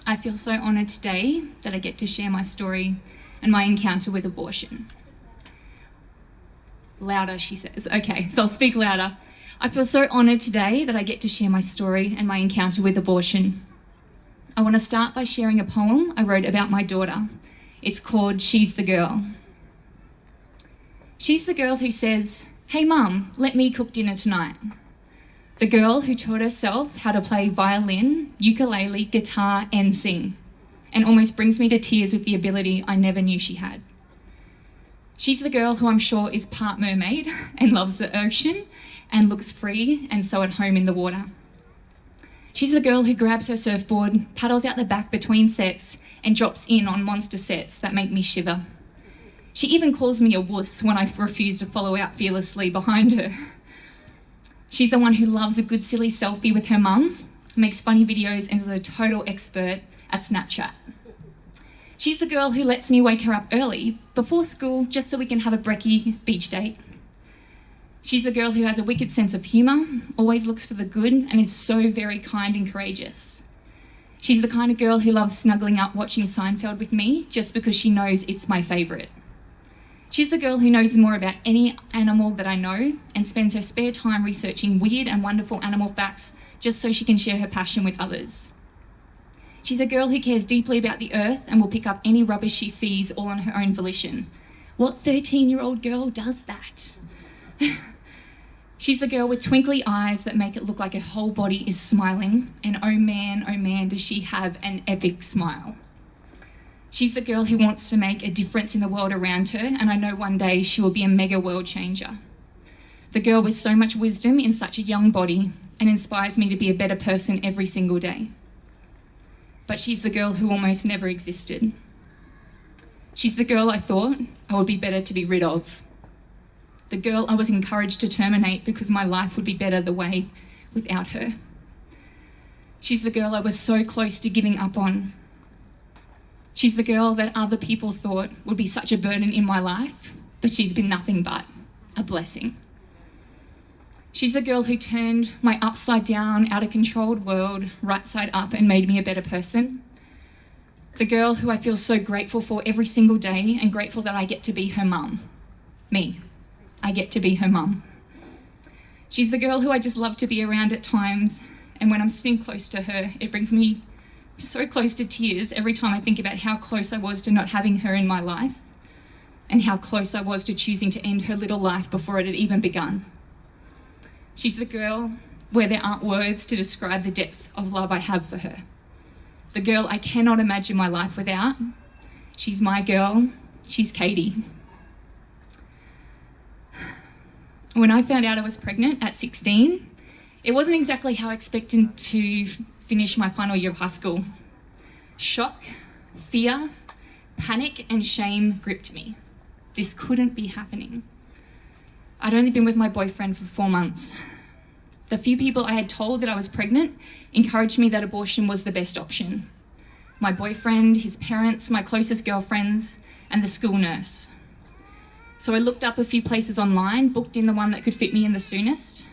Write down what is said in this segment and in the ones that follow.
I feel so honoured today that I get to share my story and my encounter with abortion. Louder, she says. Okay, so I'll speak louder. I feel so honoured today that I get to share my story and my encounter with abortion. I want to start by sharing a poem I wrote about my daughter. It's called She's the Girl. She's the girl who says, "Hey mum, let me cook dinner tonight." The girl who taught herself how to play violin, ukulele, guitar and sing, and almost brings me to tears with the ability I never knew she had. She's the girl who I'm sure is part mermaid and loves the ocean and looks free and so at home in the water. She's the girl who grabs her surfboard, paddles out the back between sets and drops in on monster sets that make me shiver. She even calls me a wuss when I refuse to follow out fearlessly behind her. She's the one who loves a good silly selfie with her mum, makes funny videos and is a total expert at Snapchat. She's the girl who lets me wake her up early, before school, just so we can have a brekkie beach date. She's the girl who has a wicked sense of humour, always looks for the good and is so very kind and courageous. She's the kind of girl who loves snuggling up watching Seinfeld with me just because she knows it's my favourite. She's the girl who knows more about any animal that I know and spends her spare time researching weird and wonderful animal facts just so she can share her passion with others. She's a girl who cares deeply about the earth and will pick up any rubbish she sees all on her own volition. What 13-year-old girl does that? She's the girl with twinkly eyes that make it look like her whole body is smiling, and oh man, does she have an epic smile. She's the girl who wants to make a difference in the world around her, and I know one day she will be a mega world changer. The girl with so much wisdom in such a young body and inspires me to be a better person every single day. But she's the girl who almost never existed. She's the girl I thought I would be better to be rid of. The girl I was encouraged to terminate because my life would be better the way without her. She's the girl I was so close to giving up on. She's the girl that other people thought would be such a burden in my life, but she's been nothing but a blessing. She's the girl who turned my upside down, out of control world right side up and made me a better person. The girl who I feel so grateful for every single day and grateful that I get to be her mum. Me. I get to be her mum. She's the girl who I just love to be around at times, and when I'm sitting close to her, it brings me so close to tears every time I think about how close I was to not having her in my life and how close I was to choosing to end her little life before it had even begun. She's the girl where there aren't words to describe the depth of love I have for her. The girl I cannot imagine my life without. She's my girl. She's Katie. When I found out I was pregnant at 16, it wasn't exactly how I expected to finish my final year of high school. Shock, fear, panic and shame gripped me. This couldn't be happening. I'd only been with my boyfriend for 4 months. The few people I had told that I was pregnant encouraged me that abortion was the best option. My boyfriend, his parents, my closest girlfriends, and the school nurse. So I looked up a few places online, booked in the one that could fit me in the soonest.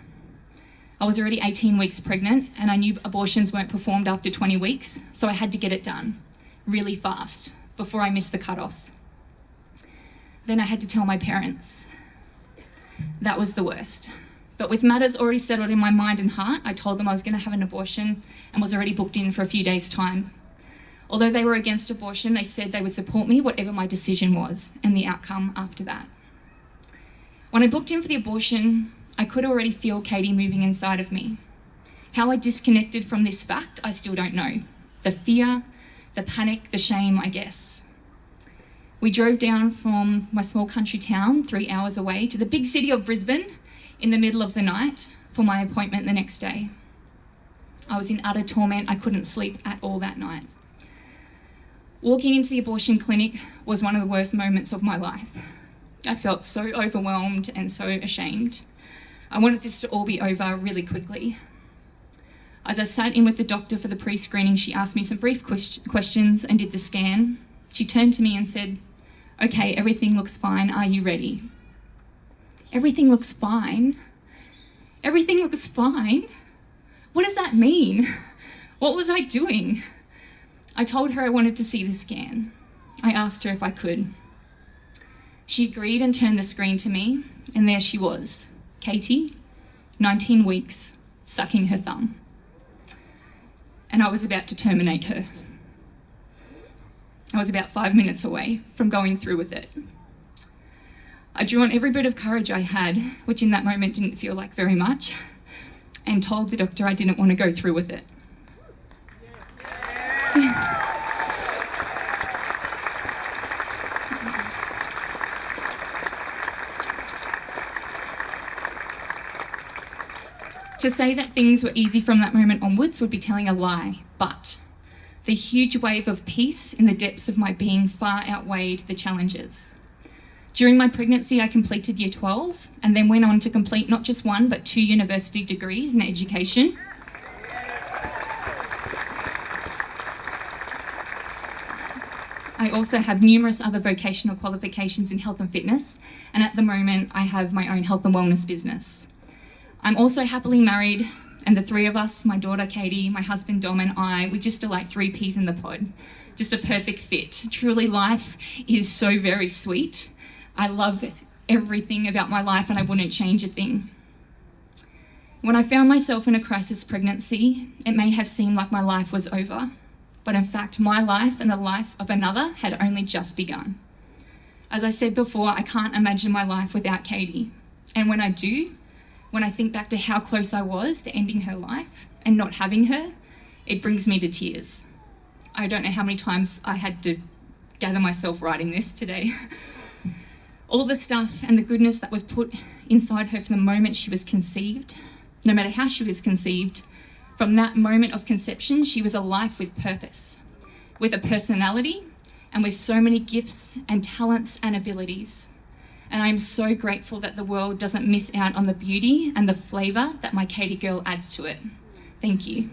I was already 18 weeks pregnant and I knew abortions weren't performed after 20 weeks, so I had to get it done really fast before I missed the cutoff. Then I had to tell my parents. That was the worst. But with matters already settled in my mind and heart, I told them I was going to have an abortion and was already booked in for a few days' time. Although they were against abortion, they said they would support me whatever my decision was and the outcome after that. When I booked in for the abortion, I could already feel Katie moving inside of me. How I disconnected from this fact, I still don't know. The fear, the panic, the shame, I guess. We drove down from my small country town 3 hours away to the big city of Brisbane in the middle of the night for my appointment the next day. I was in utter torment. I couldn't sleep at all that night. Walking into the abortion clinic was one of the worst moments of my life. I felt so overwhelmed and so ashamed. I wanted this to all be over really quickly. As I sat in with the doctor for the pre-screening, she asked me some brief questions and did the scan. She turned to me and said, "Okay, everything looks fine. Are you ready?" Everything looks fine? Everything looks fine? What does that mean? What was I doing? I told her I wanted to see the scan. I asked her if I could. She agreed and turned the screen to me, and there she was, Katie, 19 weeks, sucking her thumb. And I was about to terminate her. I was about 5 minutes away from going through with it. I drew on every bit of courage I had, which in that moment didn't feel like very much, and told the doctor I didn't want to go through with it. To say that things were easy from that moment onwards would be telling a lie, but the huge wave of peace in the depths of my being far outweighed the challenges. During my pregnancy, I completed year 12 and then went on to complete not just one, but 2 university degrees in education. I also have numerous other vocational qualifications in health and fitness, and at the moment I have my own health and wellness business. I'm also happily married, and the 3 of us, my daughter Katie, my husband Dom and I, we're just like 3 peas in the pod. Just a perfect fit. Truly, life is so very sweet. I love everything about my life and I wouldn't change a thing. When I found myself in a crisis pregnancy, it may have seemed like my life was over, but in fact, my life and the life of another had only just begun. As I said before, I can't imagine my life without Katie. And when I do, when I think back to how close I was to ending her life and not having her, it brings me to tears. I don't know how many times I had to gather myself writing this today. All the stuff and the goodness that was put inside her from the moment she was conceived, no matter how she was conceived, from that moment of conception, she was a life with purpose, with a personality, and with so many gifts and talents and abilities. And I am so grateful that the world doesn't miss out on the beauty and the flavour that my Katie girl adds to it. Thank you.